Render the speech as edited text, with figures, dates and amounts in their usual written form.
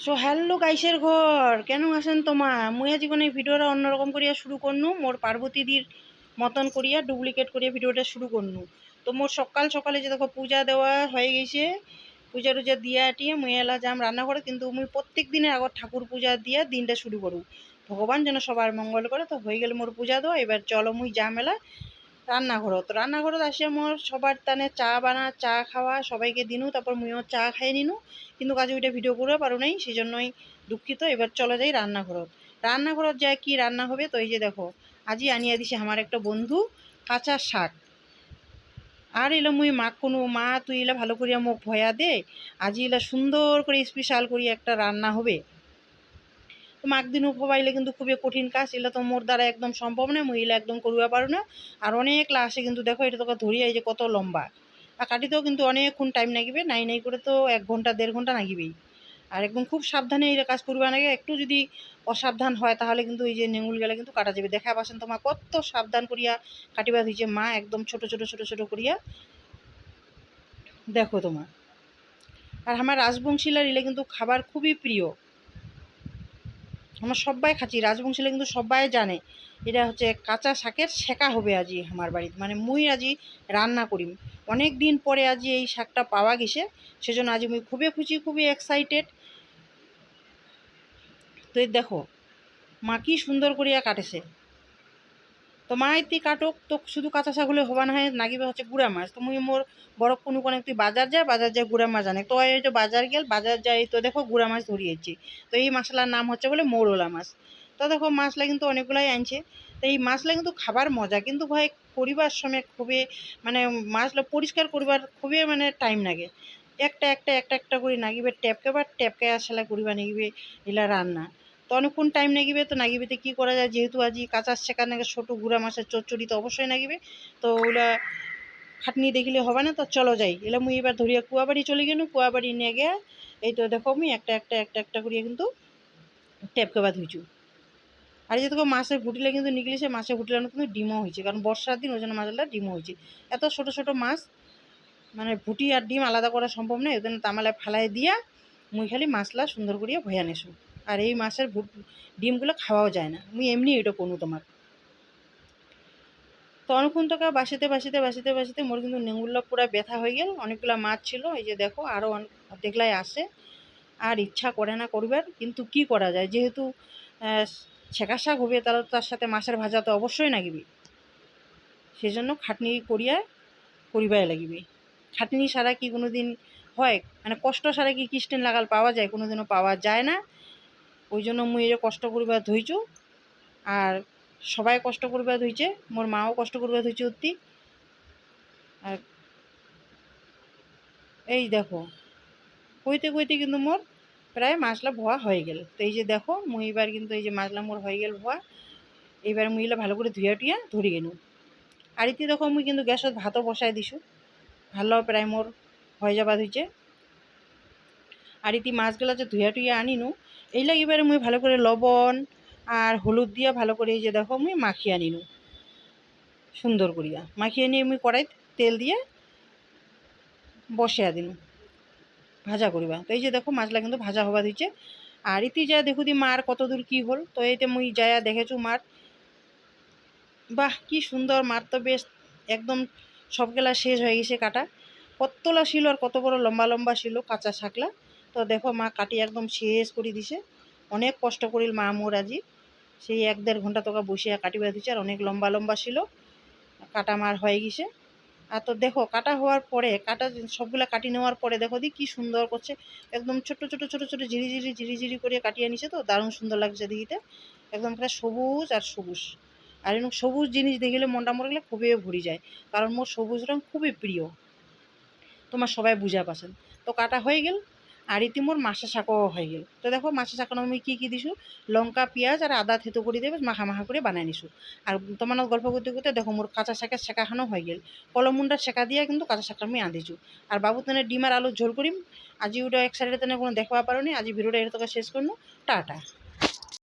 So hello গাইসের ঘর কেন আসেন তোমা মুই আজ কোনো ভিডিওটা অন্যরকম করিয়া শুরু করনু মোর পার্বতীদির মতন করিয়া ডুপ্লিকেট করিয়া ভিডিওটা শুরু করনু। তো মোর সকাল সকালে যে দেখো পূজা দেওয়া হয়ে গেছে, পূজা টুজা দিয়া টিয়ে মুই এলা যাম রান্না করে, কিন্তু মুই প্রত্যেক দিনের আগত ঠাকুর পূজা দিয়া দিনটা শুরু করু, ভগবান যেন সবার মঙ্গল করে। তো হয়ে গেলে মোর পূজা দেওয়া, এবার চলো মুই যাম এলা রান্নাঘরত আসিয়া মোর সবার টানে চা খাওয়া সবাইকে দিনু, তারপর মুইও চা খাই নিনু, কিন্তু কাজে ওইটা ভিডিও করে পারো নাই, সেই জন্যই দুঃখিত। এবার চলে যাই রান্নাঘরত যায় কি রান্না হবে। তো এই যে দেখো আজই আনিয়া দিছে আমার একটা বন্ধু কাঁচা শাক, আর এলা মুই মাক কোনো মা তুই এলা ভালো করিয়া মোক ভয়া দে, আজি এলা সুন্দর করে স্পেশাল করিয়া একটা রান্না হবে। তো মাক দিনও ভবাইলে কিন্তু খুবই কঠিন কাজ, এলা তো মোর দ্বারা একদম সম্ভব নয়, মুই এলা একদম করিয়া পারো না। আর অনেক আসে কিন্তু দেখো এটা তোকে ধরিয়া এই যে কত লম্বা, আর কাটিতেও কিন্তু অনেকক্ষণ টাইম লাগিবে, নাই নাই করে তো 1 ঘন্টা 1.5 ঘন্টা লাগিবেই। আর একদম খুব সাবধানে এই কাজ করবা নাকি, একটু যদি অসাবধান হয় তাহলে কিন্তু এই যে নেঙুল গেলে কিন্তু কাটা যাবে। দেখা পাচ্ছেন তোমার কত সাবধান করিয়া কাটিবা দিয়েছে মা, একদম ছোট ছোট ছোট ছোট করিয়া দেখো তোমার। আর আমার রাজবংশীলার ইলে কিন্তু খাবার খুবই প্রিয়, আমার সবাই খাচ্ছি রাজবংশীলা কিন্তু সবাই জানে এটা হচ্ছে কাঁচা শাকের ছেঁকা হবে আজি আমার বাড়িতে, মানে মুই আজি রান্না করিম। অনেক দিন পরে আজি এই শাকটা পাওয়া গেছে, সেজন্য আজি মুই খুবই খুশি, খুবই এক্সাইটেড। তো এই দেখো মা কি সুন্দর করিয়া কাটেছে। তো মা এতি কাটক, তো শুধু কাঁচা শাক হলে হবা না, নাগিবে হচ্ছে গুড়া মাছ। তো মুই মোর বড় কোনো তুই বাজার যায় গুড়া মাছ আনে, তো এই তো বাজার গেল, বাজার যাই তো দেখো গুড়া মাছ ধরিয়েছি। তো এই মাছলার নাম হচ্ছে বলে মৌরলা মাছ। তো দেখো মাছলা কিন্তু অনেকগুলাই আনছে। তো এই মাছলা কিন্তু খাবার মজা, কিন্তু ভাই করিবার সময় খুবই মানে মাছলা পরিষ্কার করিবার খুবই মানে টাইম লাগে। একটা একটা একটা একটা করে নাগিবে ট্যাপকে আসলে করিবা নাগিবে এলা রান্না, তো অনেকক্ষণ টাইম নাগিবে। তো নাগিবেতে কী করা যায়, যেহেতু আজি কাঁচা শেখা নাগে ছোটো গুঁড়া মাছের চচ্চড়ি তো অবশ্যই নাগিবে, তো ওগুলা খাটনি দেখিলে হবে না। তো চলো যাই, এলা মুই এবার ধরিয়া কুয়াবাড়ি চলে গেল, কুয়াবাড়ি নিয়ে গিয়া এই তো দেখো আমি একটা একটা একটা একটা করিয়া কিন্তু ট্যাপকে ধুইছু। আর এই যে তোকে মাছের ভুটিলে কিন্তু নিকলিছে, মাছের ভুটিলানো কিন্তু ডিমও হয়েছে, কারণ বর্ষার দিন ওই জন্য মাছটা ডিমও হয়েছে। এত ছোটো ছোটো মাছ মানে ভুটি আর ডিম আলাদা করা সম্ভব নয়, ওই জন্য তামালায় ফালাই দিয়া মুই খালি মাছলা সুন্দর করিয়া ভয়া নেছো। আর এই মাছের ডিমগুলো খাওয়াও যায় না, মুই এমনি এটা কোনো তোমার। তো অনেকক্ষণ টাকা বাসিতে মোর কিন্তু নেঙুল্লা পুরা ব্যথা হয়ে গেল, অনেকগুলো মাছ ছিল, এই যে দেখো আরও দেখলাই আসে। আর ইচ্ছা করে না করবার, কিন্তু কি করা যায়, যেহেতু ছেঁকা শাক হবে তাহলে তার সাথে মাছের ভাজা তো অবশ্যই লাগিবে, সেজন্য খাটনি করিবাই লাগিবে। খাটনি ছাড়া কি কোনো দিন হয়, মানে কষ্ট ছাড়া কি কৃষ্টেন লাগাল পাওয়া যায়, কোনো দিনও পাওয়া যায় না। ওই জন্য মুই এটা কষ্ট করিবা ধইছু, আর সবাই কষ্ট করিবা ধইছে, মোর মাও কষ্ট করিবা ধইছে অতি। আর এই দেখো কইতে কইতে কিন্তু মোর প্রায় মাছলা ভোয়া হয়ে গেল। তো এই যে দেখো মুই এবার কিন্তু এই যে মাছলা মোর হয়ে গেল ভোয়া, এইবার মুই এলা ভালো করে ধুয়া টুয়া ধরি গেলু। আর ইতি দেখো মুই কিন্তু গ্যাসত ভাতও বসাই দিছো, ভালো প্রায় মোর হয়ে যাবা ধুইছে। আর ইতি মাছগুলা যে ধুয়া টুয়া আনিনু, এইলা এবারে মুই ভালো করে লবণ আর হলুদ দিয়া ভালো করে এই যে দেখো মুই মাখিয়ে আনিনু, সুন্দর করিয়া মাখিয়ে নিয়ে মুই কড়াইত তেল দিয়ে বসিয়া দিনু ভাজা করিবা। তো এই যে দেখো মাছলা কিন্তু ভাজা হবা দিচ্ছে। আর ইতি যা দেখু দি মার কত দূর কী হল, তো এইতে মুই যায়া দেখেছু মার, বাহ কি সুন্দর, মার তো বেশ একদম সবগুলা শেষ হয়ে গেছে কাটা, কতলা ছিল আর কত বড় লম্বা লম্বা ছিল কাঁচা শাকলা। তো দেখো মা কাটি একদম শেষ করে দিছে, অনেক কষ্ট করিল মা মোর আজি, সেই 1-1.5 ঘন্টা তোকে বসিয়া কাটিবা দিছে, আর অনেক লম্বা লম্বা ছিল কাটা মার হয়ে গেছে। আর তো দেখো কাটা হওয়ার পরে সবগুলা কাটি নেওয়ার পরে দেখো দি কি সুন্দর করছে, একদম ছোট ছোট ছোট ছোট ঝিরি করে কাটিয়ে নিছে, তো দারুণ সুন্দর লাগছে দেখিতে, একদম প্রায় সবুজ আর সবুজ। আর এরকম সবুজ জিনিস দেখিলে মনটা মোর গেলে খুবই ভরি যায়, কারণ মোর সবুজ রং খুবই প্রিয়, তোমার সবাই বুঝা পাচ্ছেন। তো কাটা হয়ে গেল, আর ইতি মোর মাছের শাকও হয়ে গেল। তো দেখো মাছের শাক আমি কী দিছু, লঙ্কা পেঁয়াজ আর আদা থেতো করে দেবে মাখা মাখা করে বানাই নিছু। আর তোমার গল্প করতে করতে দেখো মোর কাঁচা শাকের শেখাখানো হয়ে গেল, কলমুন্ডার শেখা দিয়া কিন্তু কাঁচা শাকটা আমি আঁধিছু। আর বাবু তেনে ডিম আর আলুর ঝোল করিম, আজি ওটা এক সাইডে তেনে কোনো দেখবা পারো নি, আজি ভিডিওটা এর তোকে শেষ করনু, টাটা।